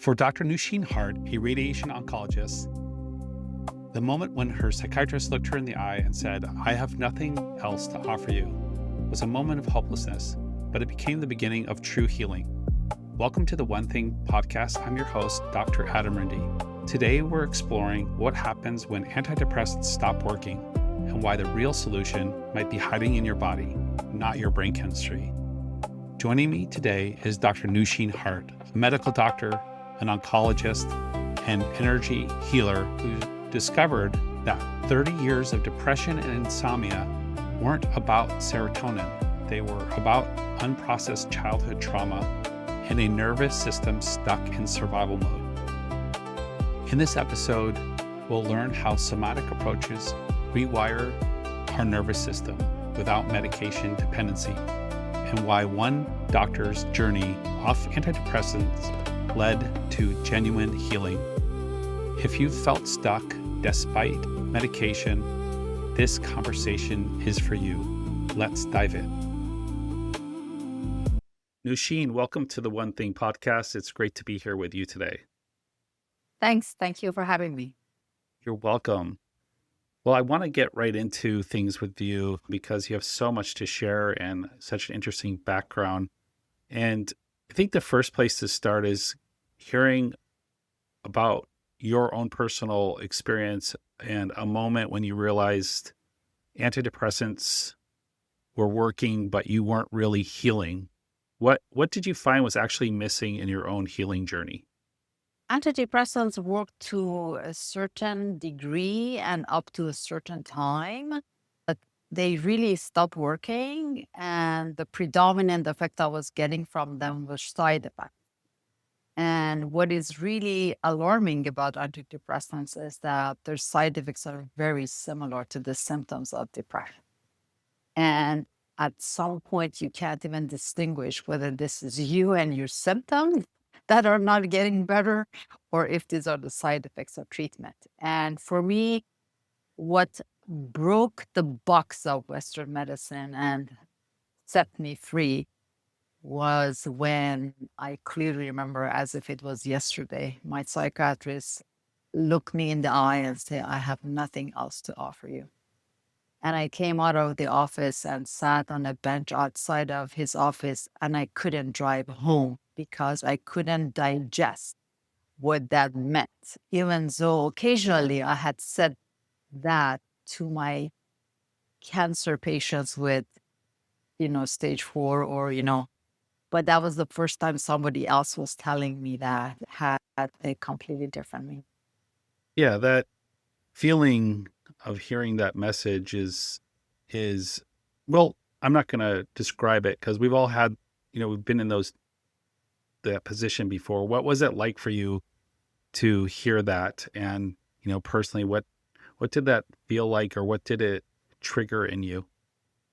For Dr. Noushin Hart, a radiation oncologist, the moment when her psychiatrist looked her in the eye and said, "I have nothing else to offer you," was a moment of hopelessness, but it became the beginning of true healing. Welcome to the One Thing podcast. I'm your host, Dr. Adam Rindy. Today, we're exploring what happens when antidepressants stop working and why the real solution might be hiding in your body, not your brain chemistry. Joining me today is Dr. Noushin Hart, a medical doctor, an oncologist, and energy healer who discovered that 30 years of depression and insomnia weren't about serotonin. They were about unprocessed childhood trauma and a nervous system stuck in survival mode. In this episode, we'll learn how somatic approaches rewire our nervous system without medication dependency, and why one doctor's journey off antidepressants led to genuine healing. If you've felt stuck despite medication, this conversation is for you. Let's dive in. Noushin, welcome to the One Thing podcast. It's great to be here with you today. Thanks. Thank you for having me. You're welcome. Well, I want to get right into things with you because you have so much to share and such an interesting background. And I think the first place to start is hearing about your own personal experience and a moment when you realized antidepressants were working, but you weren't really healing. What did you find was actually missing in your own healing journey? Antidepressants work to a certain degree and up to a certain time, but they really stopped working. And the predominant effect I was getting from them was side effects. And what is really alarming about antidepressants is that their side effects are very similar to the symptoms of depression. And at some point, you can't even distinguish whether this is you and your symptoms that are not getting better, or if these are the side effects of treatment. And for me, what broke the box of Western medicine and set me free was when I clearly remember, as if it was yesterday, my psychiatrist looked me in the eye and said, "I have nothing else to offer you." And I came out of the office and sat on a bench outside of his office, and I couldn't drive home because I couldn't digest what that meant. Even though occasionally I had said that to my cancer patients with, stage 4 or, but that was the first time somebody else was telling me that had a completely different meaning. Yeah, that feeling of hearing that message is well, I'm not going to describe it because we've all had, we've been in that position before. What was it like for you to hear that? And, personally, what did that feel like, or what did it trigger in you?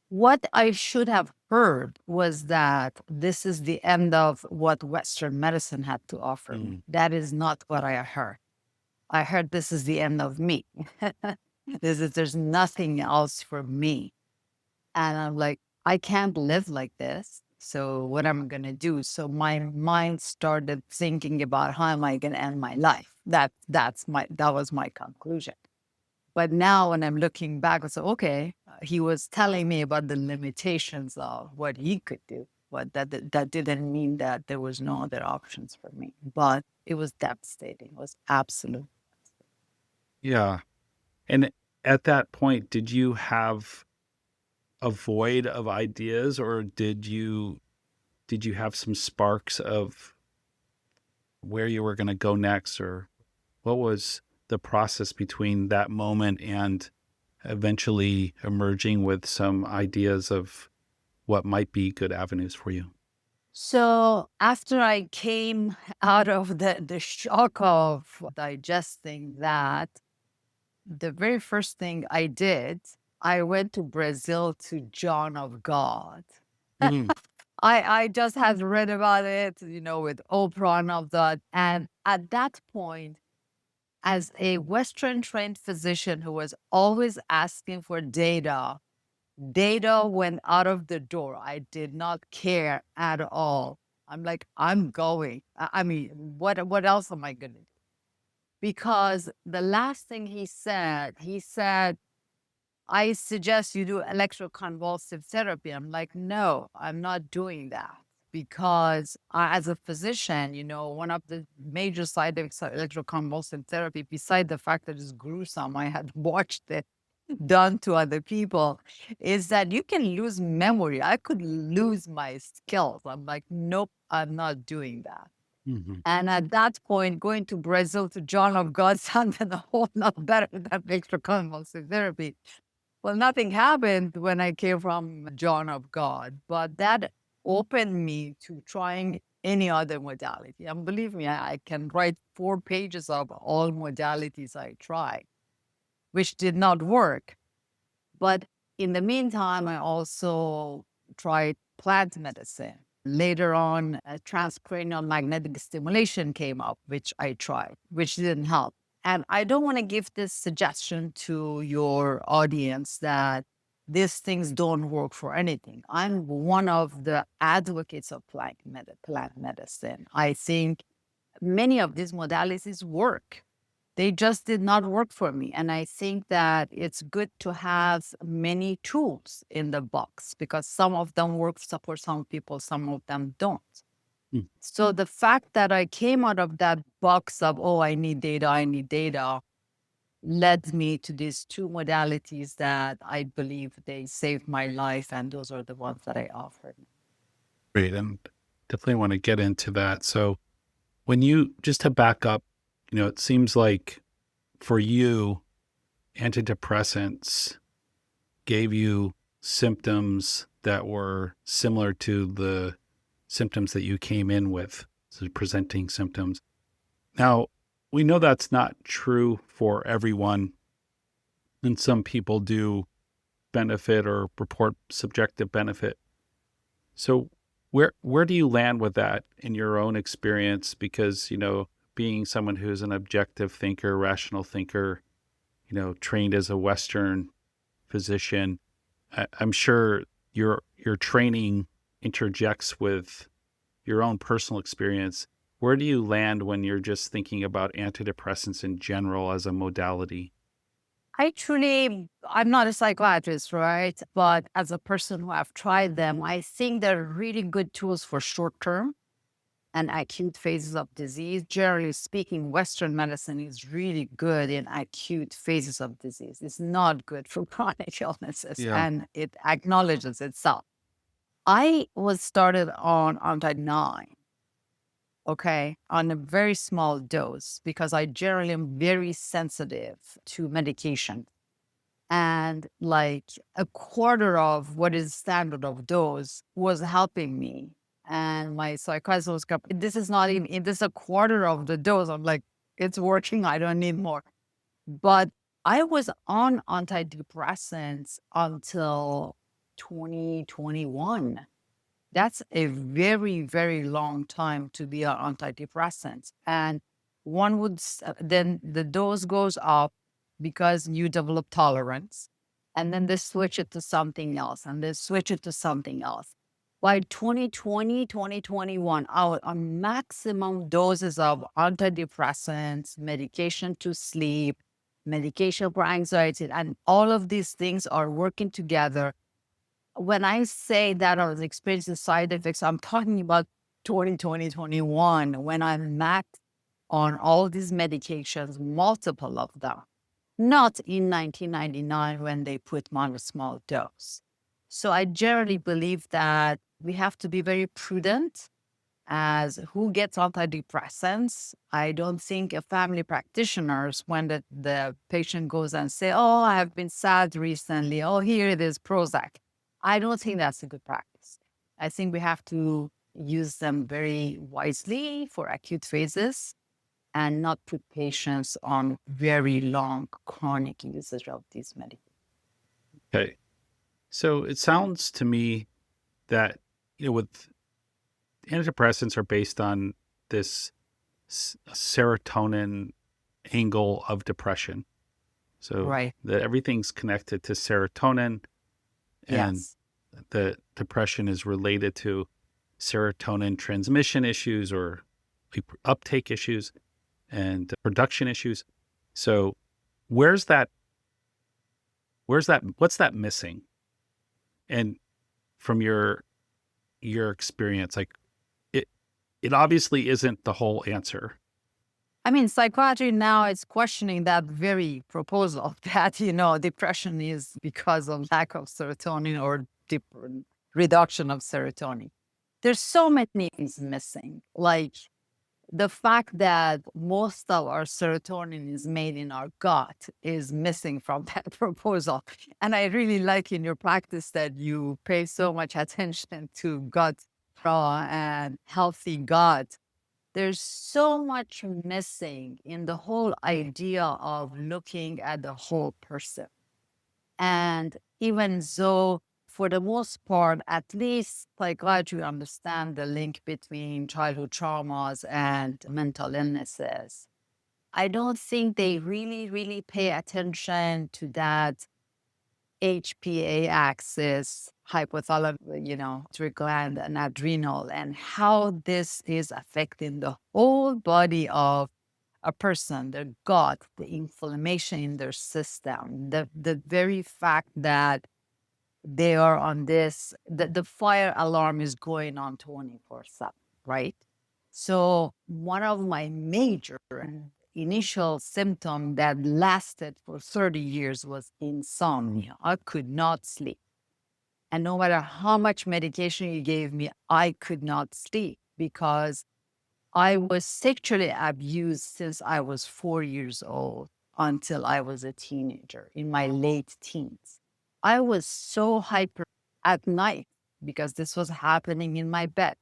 What I should have heard was that this is the end of what Western medicine had to offer me. That is not what I heard. I heard this is the end of me. There's nothing else for me. And I'm like, I can't live like this. So what am I going to do? So my mind started thinking about how am I going to end my life? That was my conclusion. But now when I'm looking back, I say, okay, he was telling me about the limitations of what he could do. But that didn't mean that there was no other options for me. But it was devastating. It was absolute. Yeah. And at that point, did you have a void of ideas, or did you have some sparks of where you were going to go next, or what was the process between that moment and eventually emerging with some ideas of what might be good avenues for you? So after I came out of the shock of digesting that, the very first thing I did, I went to Brazil to John of God. I just had read about it, with Oprah and all that. And at that point, as a Western trained physician who was always asking for data went out of the door. I did not care at all I'm like, I'm going. I mean, what else am I going to do? Because the last thing he said, I suggest you do electroconvulsive therapy. I'm like, no, I'm not doing that. Because as a physician, one of the major side effects of electroconvulsive therapy, beside the fact that it's gruesome, I had watched it done to other people, is that you can lose memory. I could lose my skills. I'm like, nope, I'm not doing that. Hmm. And at that point, going to Brazil to John of God sounded a whole lot better than electroconvulsive therapy. Well, nothing happened when I came from John of God, but that opened me to trying any other modality. And believe me, I can write 4 pages of all modalities I tried, which did not work. But in the meantime, I also tried plant medicine. Later on, transcranial magnetic stimulation came up, which I tried, which didn't help. And I don't want to give this suggestion to your audience that these things don't work for anything. I'm one of the advocates of plant medicine. I think many of these modalities work. They just did not work for me. And I think that it's good to have many tools in the box because some of them work for some people, some of them don't. Mm. So the fact that I came out of that box of, oh, I need data, led me to these 2 modalities that I believe they saved my life. And those are the ones that I offered. Great. And definitely want to get into that. So when you, just to back up, it seems like for you, antidepressants gave you symptoms that were similar to the symptoms that you came in with, so presenting symptoms. Now, we know that's not true for everyone, and some people do benefit or report subjective benefit. So where do you land with that in your own experience? Because, being someone who's an objective thinker, rational thinker, trained as a Western physician, I'm sure your training interjects with your own personal experience. Where do you land when you're just thinking about antidepressants in general as a modality? I'm not a psychiatrist, right? But as a person who have tried them, I think they're really good tools for short term and acute phases of disease. Generally speaking, Western medicine is really good in acute phases of disease. It's not good for chronic illnesses, Yeah. and it acknowledges itself. I was started on anti-9, okay, on a very small dose because I generally am very sensitive to medication. And like a quarter of what is standard of dose was helping me. And my psychiatrist was, this is not even, this is a quarter of the dose. I'm like, it's working. I don't need more. But I was on antidepressants until 2021. That's a very, very long time to be on antidepressants. And then the dose goes up because you develop tolerance. And then they switch it to something else and they switch it to something else. By 2020, 2021, our on maximum doses of antidepressants, medication to sleep, medication for anxiety, and all of these things are working together. When I say that I was experiencing side effects, I'm talking about 2020, 21, when I'm maxed on all these medications, multiple of them, not in 1999 when they put me on a small dose. So I generally believe that we have to be very prudent as who gets antidepressants. I don't think a family practitioners, when the patient goes and say, oh, I have been sad recently. Oh, here it is, Prozac. I don't think that's a good practice. I think we have to use them very wisely for acute phases and not put patients on very long chronic usage of these medications. Okay. So it sounds to me that, with antidepressants are based on this serotonin angle of depression. So Right. that everything's connected to serotonin and Yes. the depression is related to serotonin transmission issues or uptake issues and production issues. So where's that, what's that missing? And from your experience, like it, it obviously isn't the whole answer. I mean, psychiatry now is questioning that very proposal that, depression is because of lack of serotonin or reduction of serotonin. There's so many things missing, like the fact that most of our serotonin is made in our gut is missing from that proposal. And I really like in your practice that you pay so much attention to gut and healthy gut. There's so much missing in the whole idea of looking at the whole person. And even though, for the most part, at least psychiatry understand the link between childhood traumas and mental illnesses, I don't think they really, really pay attention to that HPA axis, hypothalamus, pituitary gland and adrenal, and how this is affecting the whole body of a person, their gut, the inflammation in their system, the very fact that they are on this, the fire alarm is going on 24/7, right? So one of my major initial symptom that lasted for 30 years was insomnia. I could not sleep. And no matter how much medication you gave me, I could not sleep because I was sexually abused since I was 4 years old until I was a teenager in my late teens. I was so hyper at night because this was happening in my bed.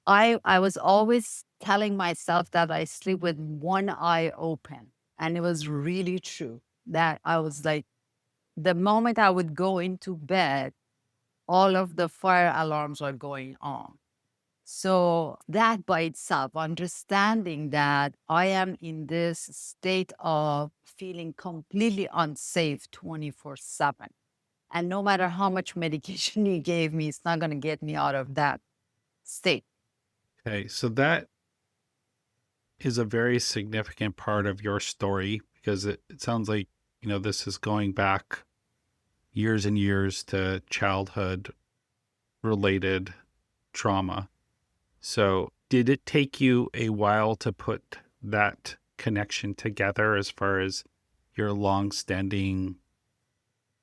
I was always telling myself that I sleep with one eye open. And it was really true that I was like, the moment I would go into bed, all of the fire alarms are going on. So that by itself, understanding that I am in this state of feeling completely unsafe 24/7. And no matter how much medication you gave me, it's not going to get me out of that state. Okay, so that is a very significant part of your story because it sounds like, this is going back years and years to childhood related trauma. So, did it take you a while to put that connection together as far as your long-standing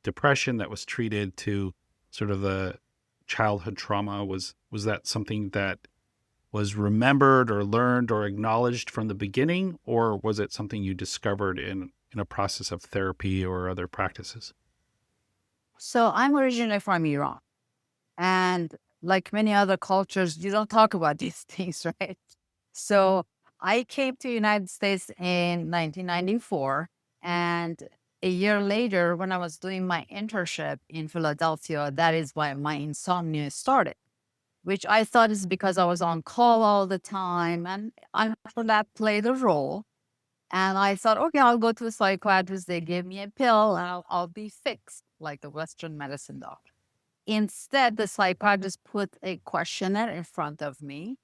depression that was treated to sort of the childhood trauma? Was that something that was remembered or learned or acknowledged from the beginning, or was it something you discovered in a process of therapy or other practices? So I'm originally from Iran. And like many other cultures, you don't talk about these things, right? So I came to United States in 1994. And a year later, when I was doing my internship in Philadelphia, that is why my insomnia started, which I thought is because I was on call all the time. And I'm sure that played a role. And I thought, okay, I'll go to a psychiatrist. They gave me a pill and I'll be fixed, like the Western medicine doctor. Instead, the psychiatrist put a questionnaire in front of me.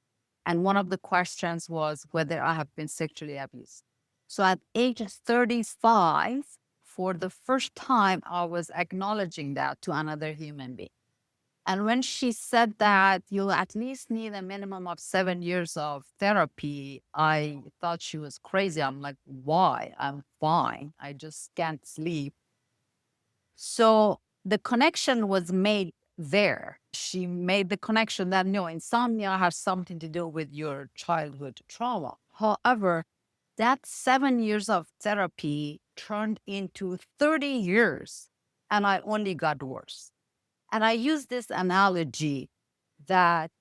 And one of the questions was whether I have been sexually abused. So at age 35, for the first time, I was acknowledging that to another human being. And when she said that you'll at least need a minimum of 7 years of therapy, I thought she was crazy. I'm like, why? I'm fine. I just can't sleep. So the connection was made there. She made the connection that no, insomnia has something to do with your childhood trauma. However, that 7 years of therapy turned into 30 years, and I only got worse. And I use this analogy that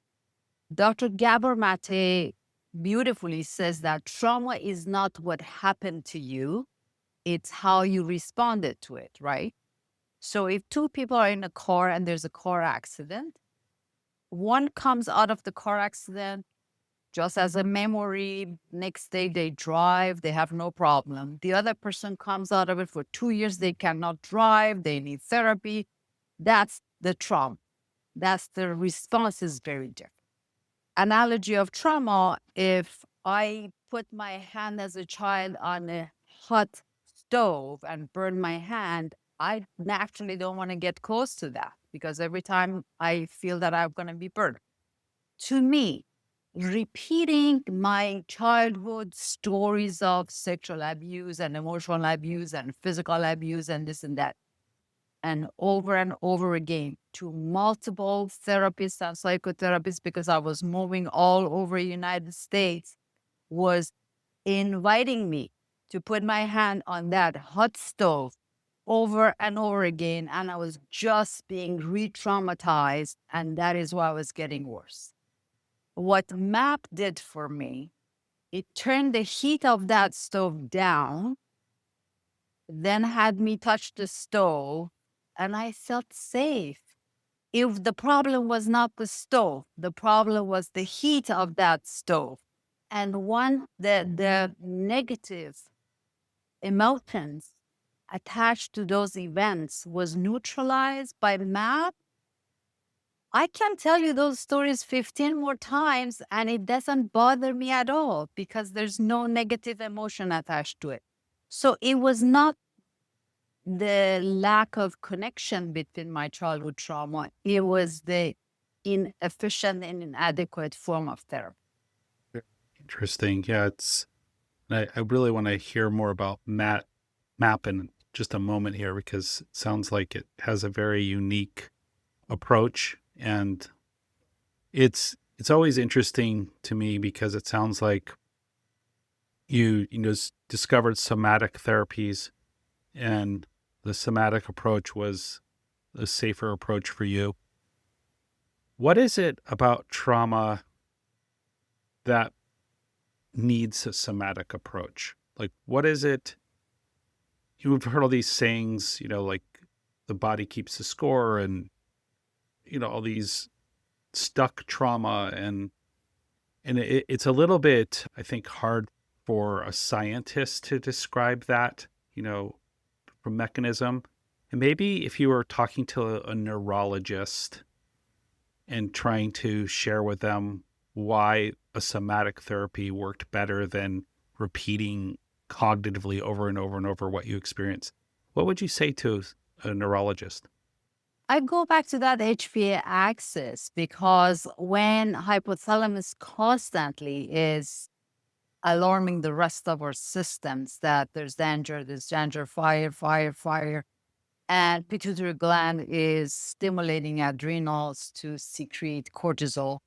Dr. Gabor Mate beautifully says that trauma is not what happened to you, it's how you responded to it, right? So if two people are in a car and there's a car accident, one comes out of the car accident just as a memory. Next day they drive, they have no problem. The other person comes out of it for 2 years, they cannot drive, they need therapy. That's the trauma. That's the response is very different. analogy of trauma, if I put my hand as a child on a hot stove and burn my hand, I naturally don't want to get close to that because every time I feel that I'm going to be burned. To me, repeating my childhood stories of sexual abuse and emotional abuse and physical abuse and this and that, and over again to multiple therapists and psychotherapists because I was moving all over the United States, was inviting me to put my hand on that hot stove over and over again. And I was just being re-traumatized. And that is why I was getting worse. What MAP did for me, it turned the heat of that stove down, then had me touch the stove, and I felt safe. If the problem was not the stove, the problem was the heat of that stove. And when the negative emotions attached to those events was neutralized by MAP, I can tell you those stories 15 more times and it doesn't bother me at all because there's no negative emotion attached to it. So it was not the lack of connection between my childhood trauma, it was the inefficient and inadequate form of therapy. Very interesting. Yeah, I really want to hear more about MAP in just a moment here because it sounds like it has a very unique approach, and it's always interesting to me because it sounds like you discovered somatic therapies, and the somatic approach was a safer approach for you. What is it about trauma that needs a somatic approach? Like, what is it? You've heard all these sayings, like the body keeps the score, and all these stuck trauma, and it's a little bit, I think, hard for a scientist to describe that, from mechanism. And maybe if you were talking to a neurologist and trying to share with them why a somatic therapy worked better than repeating cognitively over and over and over what you experience, what would you say to a neurologist? I go back to that HPA axis because when hypothalamus constantly is alarming the rest of our systems that there's danger, fire, fire, fire, and pituitary gland is stimulating adrenals to secrete cortisol,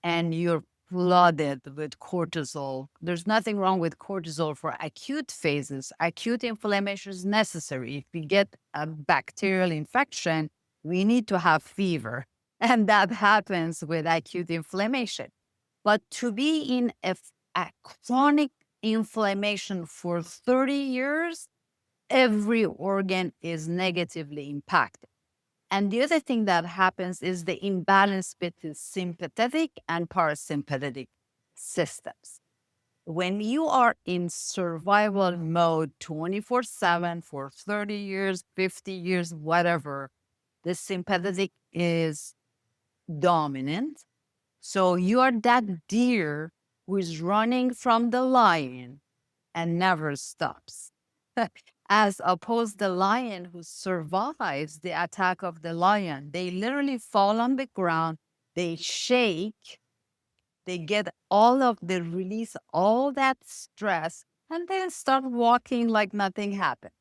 and you're flooded with cortisol. There's nothing wrong with cortisol for acute phases. Acute inflammation is necessary. If we get a bacterial infection, we need to have fever. And that happens with acute inflammation. But to be in a chronic inflammation for 30 years, every organ is negatively impacted. And the other thing that happens is the imbalance between sympathetic and parasympathetic systems. When you are in survival mode 24/7 for 30 years, 50 years, whatever, the sympathetic is dominant. So you are that deer who is running from the lion and never stops. As opposed the lion who survives the attack of the lion, they literally fall on the ground, they shake, they get all of the release, all that stress, and then start walking like nothing happened.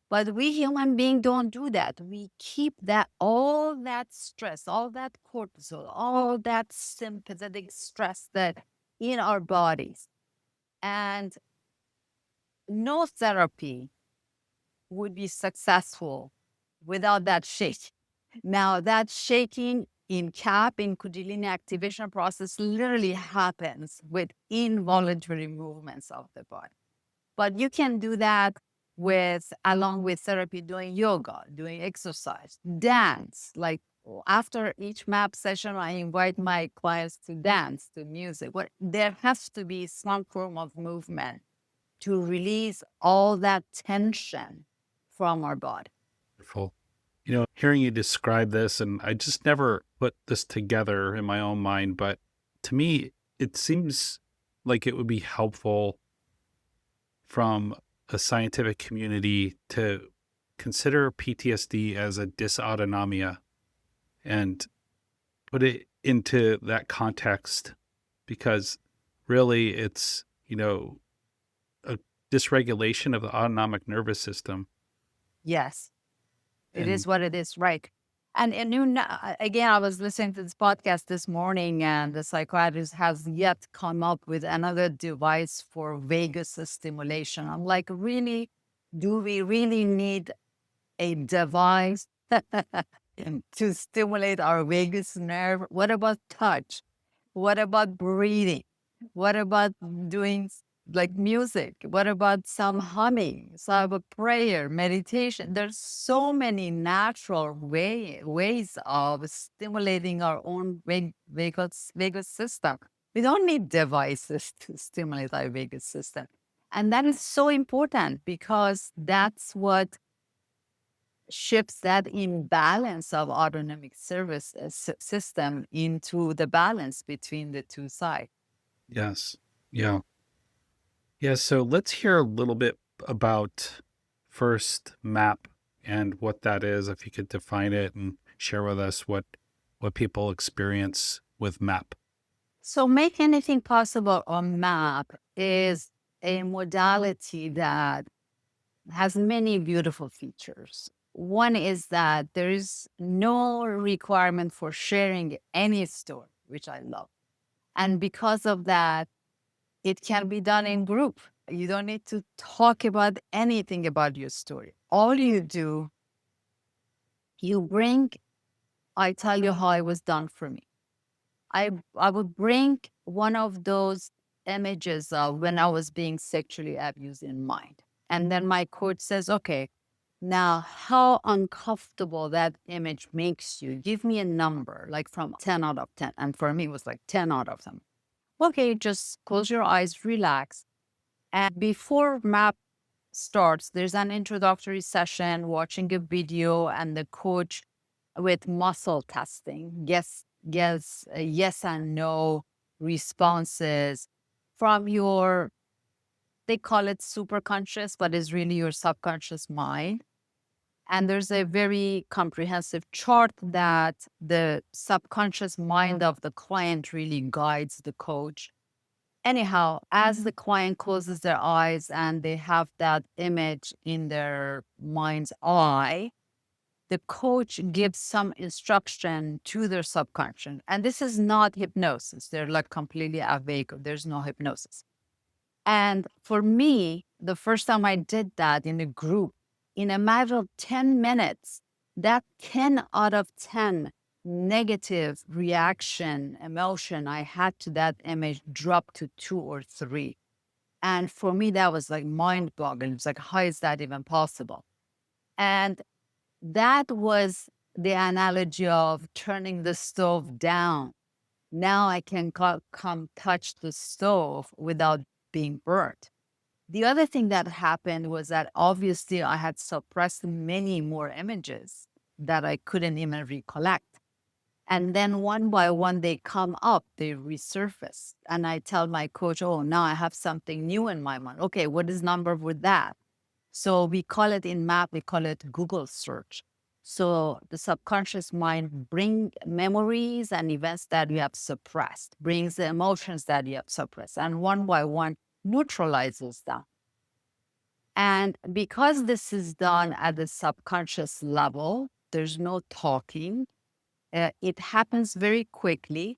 But we human beings don't do that. We keep that all that stress, all that cortisol, all that sympathetic stress that in our bodies. And no therapy would be successful without that shake. Now, that shaking in CAP, in Kundalini activation process, literally happens with involuntary movements of the body. But you can do that along with therapy, doing yoga, doing exercise, dance. Like after each MAP session, I invite my clients to dance to music. But there has to be some form of movement to release all that tension from our body. Wonderful. Hearing you describe this, and I just never put this together in my own mind, but to me, it seems like it would be helpful from a scientific community to consider PTSD as a dysautonomia and put it into that context, because really it's, a dysregulation of the autonomic nervous system. Yes, it And is what it is, right? And again, I was listening to this podcast this morning, and the psychiatrist has yet come up with another device for vagus stimulation. I'm like, really? Do we really need a device to stimulate our vagus nerve? What about touch? What about breathing? What about doing like music? What about some humming, some a prayer, meditation? There's so many natural ways of stimulating our own vagus system. We don't need devices to stimulate our vagus system. And that is so important because that's what shifts that imbalance of autonomic service system into the balance between the two sides. yes, yeah. Yeah, so let's hear a little bit about first MAP and what that is. If you could define it and share with us what people experience with MAP. So, Make Anything Possible on MAP is a modality that has many beautiful features. One is that there is no requirement for sharing any story, which I love. And because of that, it can be done in group. You don't need to talk about anything about your story. All you do, you bring, I tell you how it was done for me. I would bring one of those images of when I was being sexually abused in mind. And then my coach says, okay, now how uncomfortable that image makes you. Give me a number, like from 10 out of 10. And for me, it was like 10 out of 10. Okay, just close your eyes, relax. And before MAP starts, there's an introductory session, watching a video, and the coach with muscle testing, yes and no responses from your, they call it superconscious, but it's really your subconscious mind. And there's a very comprehensive chart that the subconscious mind of the client really guides the coach. Anyhow, as the client closes their eyes and they have that image in their mind's eye, the coach gives some instruction to their subconscious. And this is not hypnosis. They're like completely awake. There's no hypnosis. And for me, the first time I did that in a group, in a matter of 10 minutes, that 10 out of 10 negative reaction, emotion I had to that image dropped to 2 or 3. And for me, that was like mind boggling. It's like, how is that even possible? And that was the analogy of turning the stove down. Now I can come touch the stove without being burnt. The other thing that happened was that obviously I had suppressed many more images that I couldn't even recollect. And then one by one, they come up, they resurface. And I tell my coach, oh, now I have something new in my mind. Okay, what is number with that? So we call it in MAP, we call it Google search. So the subconscious mind brings memories and events that you have suppressed, brings the emotions that you have suppressed, and one by one neutralizes them. And because this is done at the subconscious level, there's no talking. It happens very quickly.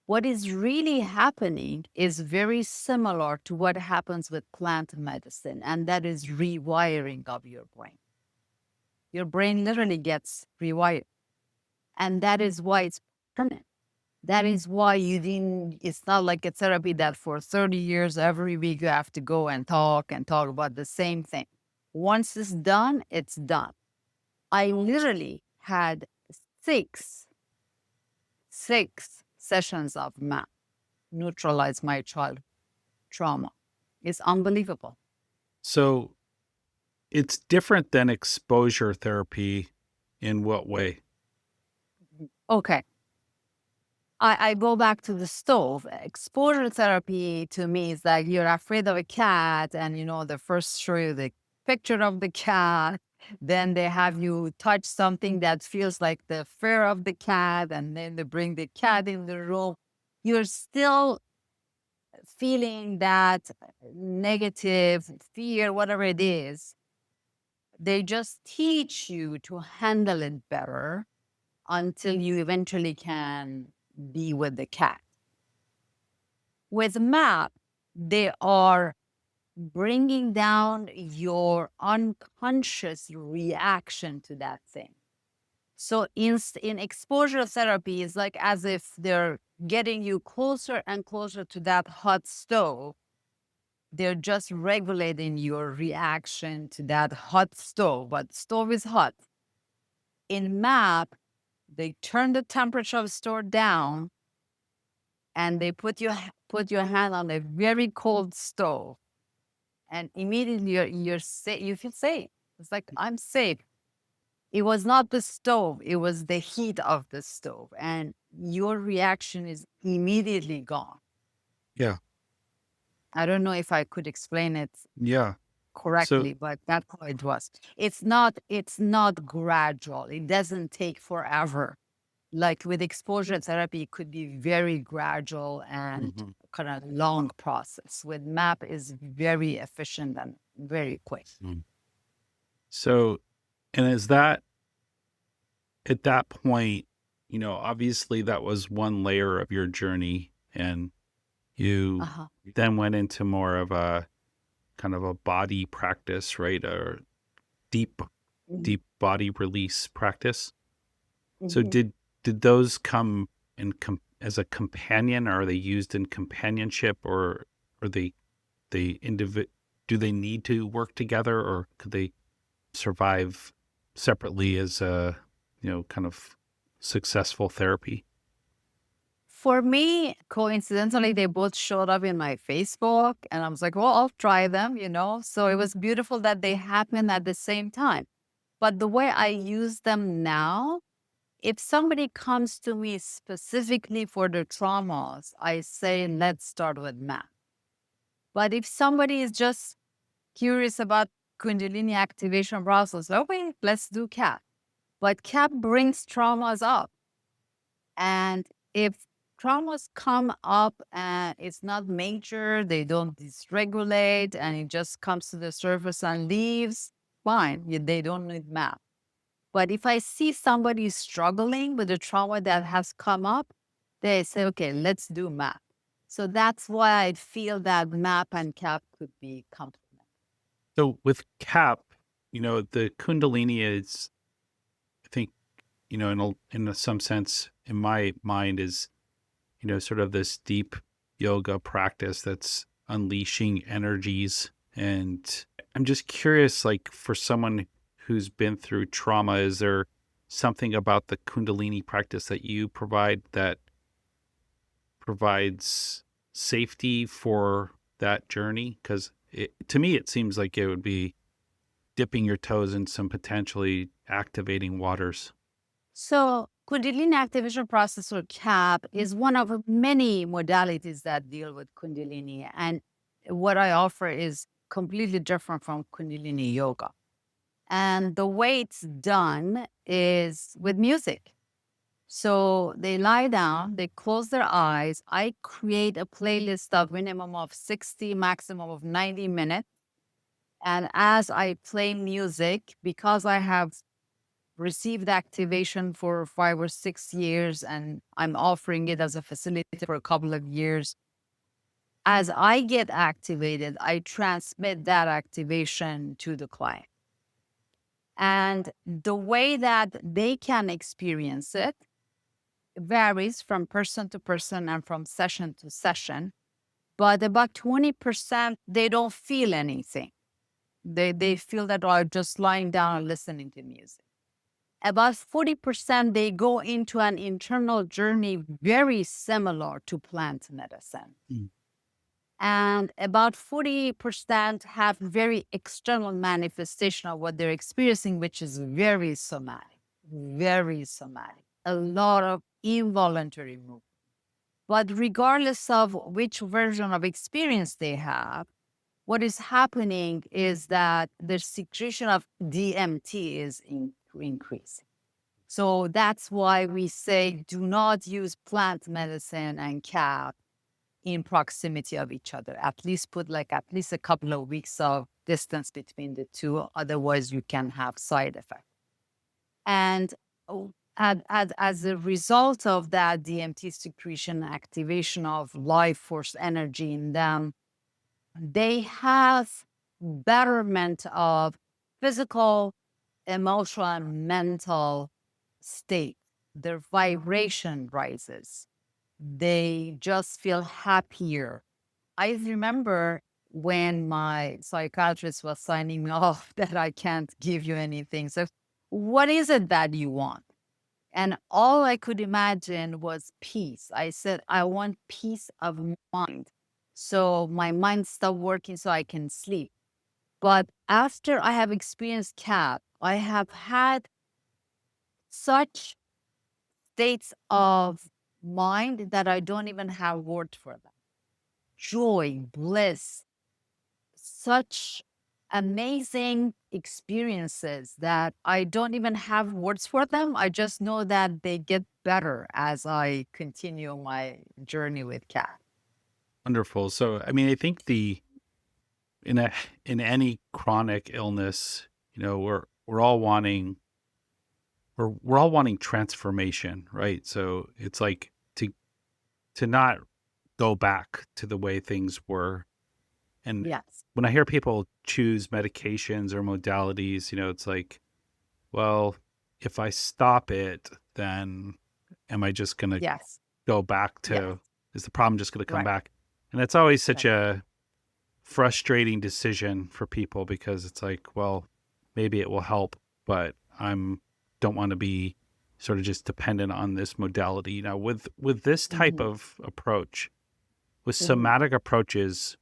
What is really happening is very similar to what happens with plant medicine, and that is rewiring of your brain. Your brain literally gets rewired. And that is why it's permanent. That is why it's not like a therapy that for 30 years, every week you have to go and talk about the same thing. Once it's done, it's done. I literally had six sessions of MAP neutralize my child trauma. It's unbelievable. So it's different than exposure therapy in what way? Okay. I go back to the stove. Exposure therapy to me is like you're afraid of a cat, and they first show you the picture of the cat. Then they have you touch something that feels like the fur of the cat, and then they bring the cat in the room. You're still feeling that negative fear, whatever it is. They just teach you to handle it better until you eventually can be with the cat. With MAP, they are bringing down your unconscious reaction to that thing. So in exposure therapy, it's like as if they're getting you closer and closer to that hot stove. They're just regulating your reaction to that hot stove, but stove is hot. In MAP, they turn the temperature of the stove down and they put your hand on a very cold stove, and immediately you're safe. You feel safe. It's like I'm safe. It was not the stove; it was the heat of the stove, and your reaction is immediately gone. Yeah. I don't know if I could explain it Yeah. So, correctly, but that's how it was. It's not gradual. It doesn't take forever. Like with exposure therapy, it could be very gradual and mhm. kind of long process. With MAP is very efficient and very quick. Mm. So, and is that at that point, obviously that was one layer of your journey, and you Uh-huh. then went into more of a kind of a body practice, right? Or deep, Mhm, deep body release practice. So mhm. did those come in as a companion, or are they used in companionship, or are they do they need to work together, or could they survive separately as a, kind of successful therapy? For me, coincidentally, they both showed up in my Facebook, and I was like, well, I'll try them. So it was beautiful that they happened at the same time. But the way I use them now, if somebody comes to me specifically for their traumas, I say, let's start with MAP. But if somebody is just curious about Kundalini activation process, okay, let's do CAP. But CAP brings traumas up. And if traumas come up and it's not major, they don't dysregulate, and it just comes to the surface and leaves, fine. They don't need MAP. But if I see somebody struggling with a trauma that has come up, they say, okay, let's do MAP. So that's why I feel that MAP and CAP could be complementary. So with CAP, the Kundalini is, I think, some sense in my mind is, sort of this deep yoga practice that's unleashing energies. And I'm just curious, like for someone who's been through trauma, is there something about the Kundalini practice that you provide that provides safety for that journey? Because to me, it seems like it would be dipping your toes in some potentially activating waters. So Kundalini activation process or CAP is one of many modalities that deal with Kundalini. And what I offer is completely different from Kundalini yoga. And the way it's done is with music. So they lie down, they close their eyes. I create a playlist of minimum of 60, maximum of 90 minutes. And as I play music, because I have received activation for 5 or 6 years and I'm offering it as a facility for a couple of years, as I get activated, I transmit that activation to the client. And the way that they can experience it varies from person to person and from session to session. But about 20%, they don't feel anything. They feel that are just lying down and listening to music. About 40%, they go into an internal journey very similar to plant medicine. Mm. And about 40% have very external manifestation of what they're experiencing, which is very somatic, very somatic. A lot of involuntary movement. But regardless of which version of experience they have, what is happening is that the secretion of DMT is increasing. So that's why we say do not use plant medicine and CAP in proximity of each other. At least put like at least a couple of weeks of distance between the two. Otherwise, you can have side effects. And as a result of that DMT secretion, activation of life force energy in them, they have betterment of physical, emotional, and mental state. Their vibration rises. They just feel happier. I remember when my psychiatrist was signing me off that I can't give you anything. So, what is it that you want? And all I could imagine was peace. I said, I want peace of mind. So my mind stopped working so I can sleep. But after I have experienced CAT, I have had such states of mind that I don't even have words for them. Joy, bliss, such amazing experiences that I don't even have words for them. I just know that they get better as I continue my journey with CAT. Wonderful. So, I mean, I think in a in any chronic illness, we're all wanting we're all wanting transformation, right? So it's like to not go back to the way things were. And Yes. when I hear people choose medications or modalities, it's like, well, if I stop it, then am I just going to Yes. go back Yes. to, is the problem just going to come Right. back? And it's always such Right. a frustrating decision for people because it's like, well, maybe it will help, but don't want to be sort of just dependent on this modality. Now, with this type Hmm. of approach, with Hmm. somatic approaches,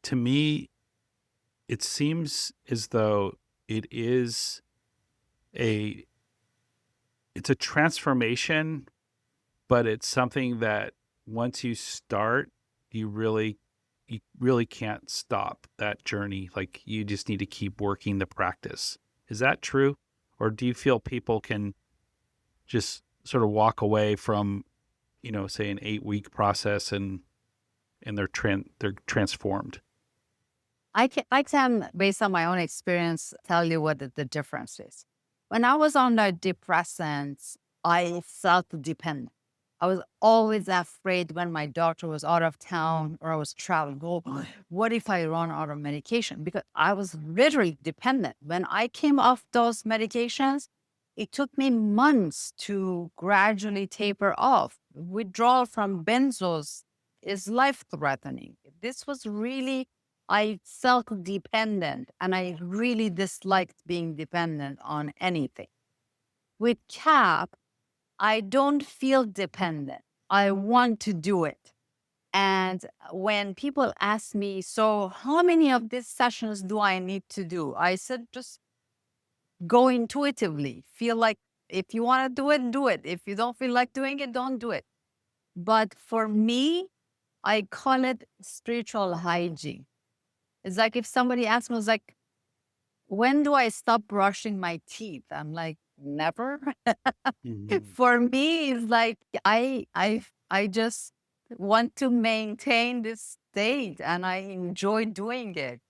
to me, it seems as though it is a it's a transformation, but it's something that once you start, you really can't stop that journey. Like you just need to keep working the practice. Is that true? Or do you feel people can just sort of walk away from, say an 8-week process and they're transformed? I can, based on my own experience, tell you what the difference is. When I was on the depressants, I felt dependent. I was always afraid when my doctor was out of town or I was traveling. Oh, what if I run out of medication? Because I was literally dependent. When I came off those medications, it took me months to gradually taper off. Withdrawal from benzos is life threatening. This was really, I felt dependent and I really disliked being dependent on anything. With CAP, I don't feel dependent. I want to do it. And when people ask me, so how many of these sessions do I need to do? I said, just go intuitively. Feel like if you want to do it, do it. If you don't feel like doing it, don't do it. But for me, I call it spiritual hygiene. It's like if somebody asks me, it's like, when do I stop brushing my teeth? I'm like, never. Mhm. For me, it's like I just want to maintain this state and I enjoy doing it.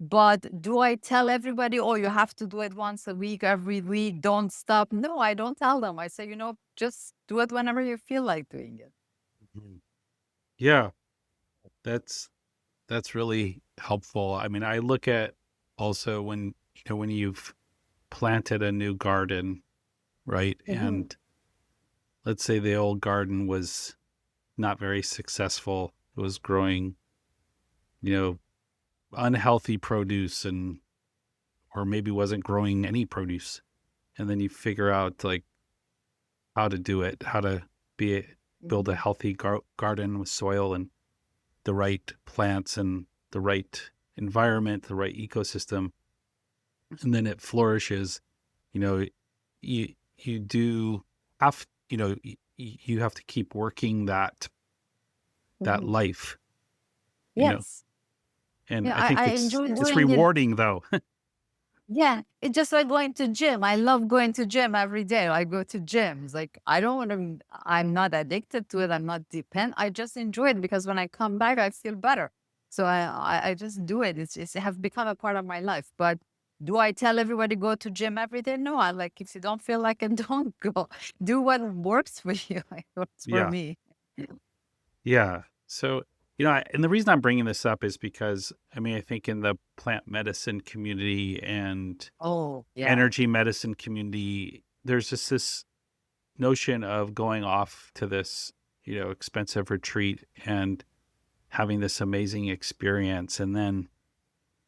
But do I tell everybody, oh, you have to do it once a week, every week, don't stop? No, I don't tell them. I say, just do it whenever you feel like doing it. Mhm. Yeah, that's that's really helpful. I mean, I look at also when you've planted a new garden, right? Mhm. And let's say the old garden was not very successful. It was growing, you know, unhealthy produce and or maybe wasn't growing any produce. And then you figure out like how to do it, how to be build a Mhm. healthy garden with soil and the right plants and the right environment, the right ecosystem, and then it flourishes. You know, you do have you have to keep working that Mhm. life, you know. Yes. And Yeah, I think I enjoy it's doing it. rewarding though. Yeah, it's just like going to gym. I love going to gym every day. I go to gyms. Like I don't want to. I'm not addicted to it. I'm not dependent. I just enjoy it because when I come back, I feel better. So I just do it. It has become a part of my life. But do I tell everybody go to gym every day? No. I like if you don't feel like it, don't go. Do what works for you. It works for Yeah. me. Yeah. So, and the reason I'm bringing this up is because, I mean, I think in the plant medicine community and Oh yeah. energy medicine community, there's just this notion of going off to this, expensive retreat and having this amazing experience. And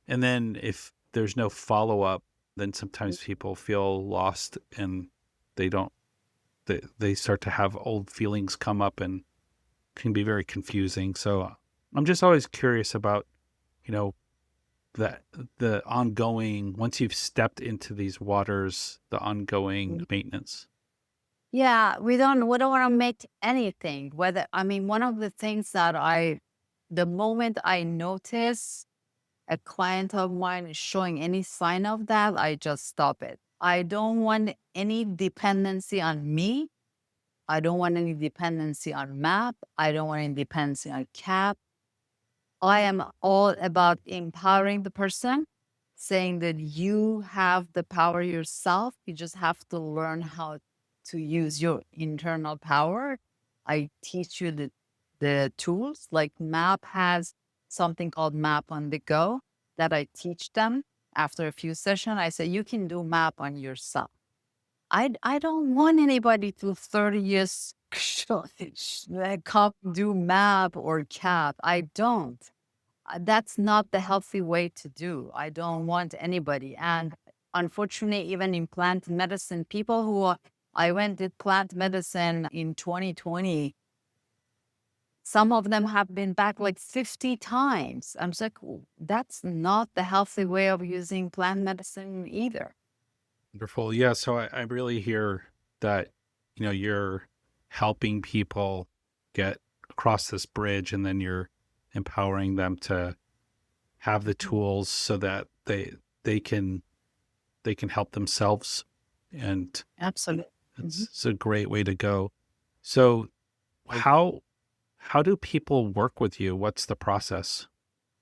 then if there's no follow up, then sometimes people feel lost and they don't, they start to have old feelings come up and can be very confusing. So I'm just always curious about, you know, that the ongoing, once you've stepped into these waters, the ongoing maintenance. Yeah, we don't want to make anything. Whether I mean, one of the things that the moment I notice a client of mine is showing any sign of that, I just stop it. I don't want any dependency on me. I don't want any dependency on MAP. I don't want any dependency on CAP. I am all about empowering the person, saying that you have the power yourself. You just have to learn how to use your internal power. I teach you the tools. Like MAP has something called MAP on the go that I teach them after a few sessions. I say, you can do MAP on yourself. I don't want anybody to 30 years come do MAP or CAP. I don't. That's not the healthy way to do. I don't want anybody. And unfortunately, even in plant medicine, people I went did plant medicine in 2020, some of them have been back like 50 times. I'm just like, That's not the healthy way of using plant medicine either." Wonderful. Yeah. So I really hear that, you're helping people get across this bridge, and then you're empowering them to have the Mhm. tools so that they can help themselves. And Absolutely. Mhm. it's a great way to go. So how do people work with you? What's the process?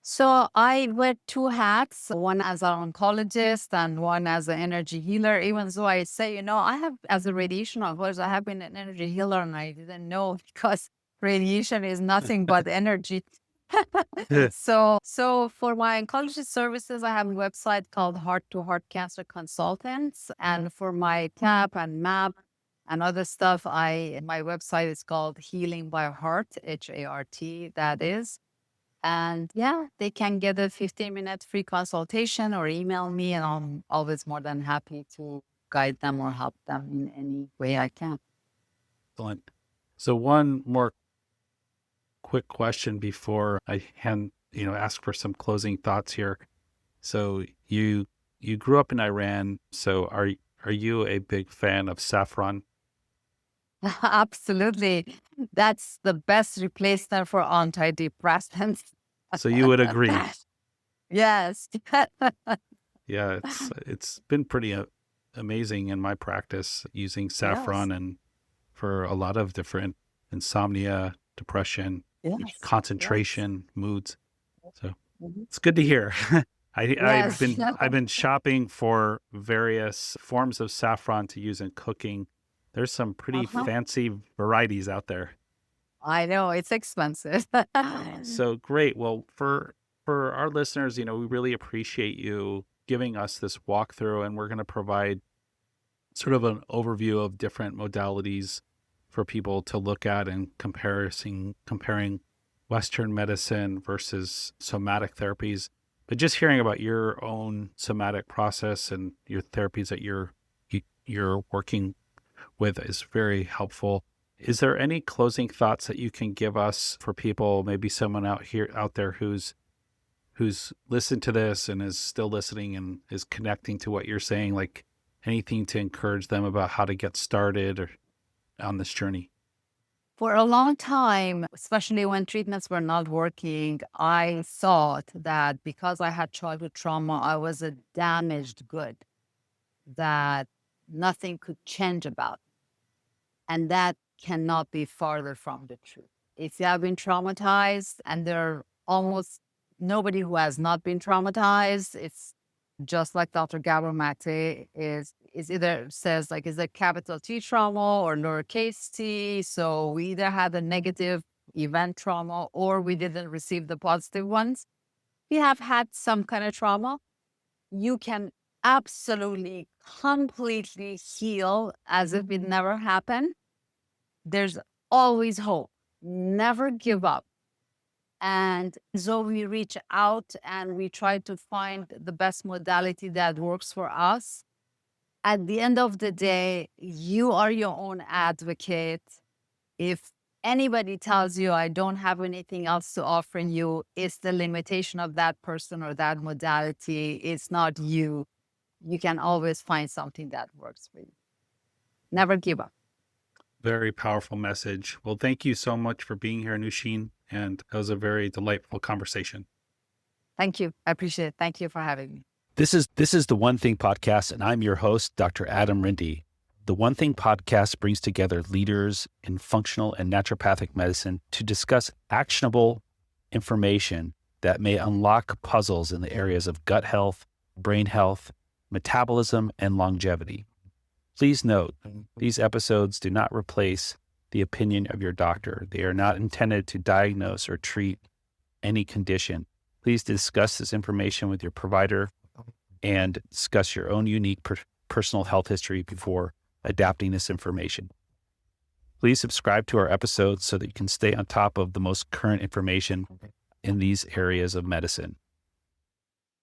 So I wear two hats, one as an oncologist and one as an energy healer. Even though I say, I have as a radiation oncologist, I have been an energy healer and I didn't know because radiation is nothing but energy. So for my oncology services, I have a website called Heart to Heart Cancer Consultants. And for my CAP and MAP and other stuff, my website is called Healing by Heart, HART, that is. And yeah, they can get a 15-minute free consultation or email me, and I'm always more than happy to guide them or help them in any way I can. Excellent. So one more quick question before I ask for some closing thoughts here. So you grew up in Iran. So are you a big fan of saffron? Absolutely. That's the best replacement for antidepressants. So you would agree. Yes. Yeah, it's been pretty amazing in my practice using Yes. saffron and for a lot of different insomnia, depression, Yes. Yes. concentration, moods. So Mhm. it's good to hear. I've Yes. been shopping for various forms of saffron to use in cooking. There's some pretty Uh-huh. fancy varieties out there. I know it's expensive. So great. Well, for our listeners, we really appreciate you giving us this walkthrough, and we're going to provide sort of an overview of different modalities for people to look at and comparing Western medicine versus somatic therapies. But just hearing about your own somatic process and your therapies that you're working with is very helpful. Is there any closing thoughts that you can give us for people, maybe someone out there who's listened to this and is still listening and is connecting to what you're saying, like anything to encourage them about how to get started or on this journey? For a long time, especially when treatments were not working, I thought that because I had childhood trauma, I was a damaged good, that nothing could change about. And that cannot be farther from the truth. If you have been traumatized, and there are almost nobody who has not been traumatized, it's just like Dr. Gabor Mate is either says like is it capital T trauma or lowercase t. So we either had a negative event trauma or we didn't receive the positive ones. If you have had some kind of trauma, you can absolutely completely heal as if it never happened. There's always hope. Never give up. And so we reach out and we try to find the best modality that works for us. At the end of the day, you are your own advocate. If anybody tells you, I don't have anything else to offer you, it's the limitation of that person or that modality. It's not you. You can always find something that works for you. Never give up. Very powerful message. Well, thank you so much for being here, Noushin. And it was a very delightful conversation. Thank you. I appreciate it. Thank you for having me. This is the One Thing Podcast, and I'm your host, Dr. Adam Rindy. The One Thing Podcast brings together leaders in functional and naturopathic medicine to discuss actionable information that may unlock puzzles in the areas of gut health, brain health, metabolism, and longevity. Please note, these episodes do not replace the opinion of your doctor. They are not intended to diagnose or treat any condition. Please discuss this information with your provider and discuss your own unique personal health history before adapting this information. Please subscribe to our episodes so that you can stay on top of the most current information in these areas of medicine.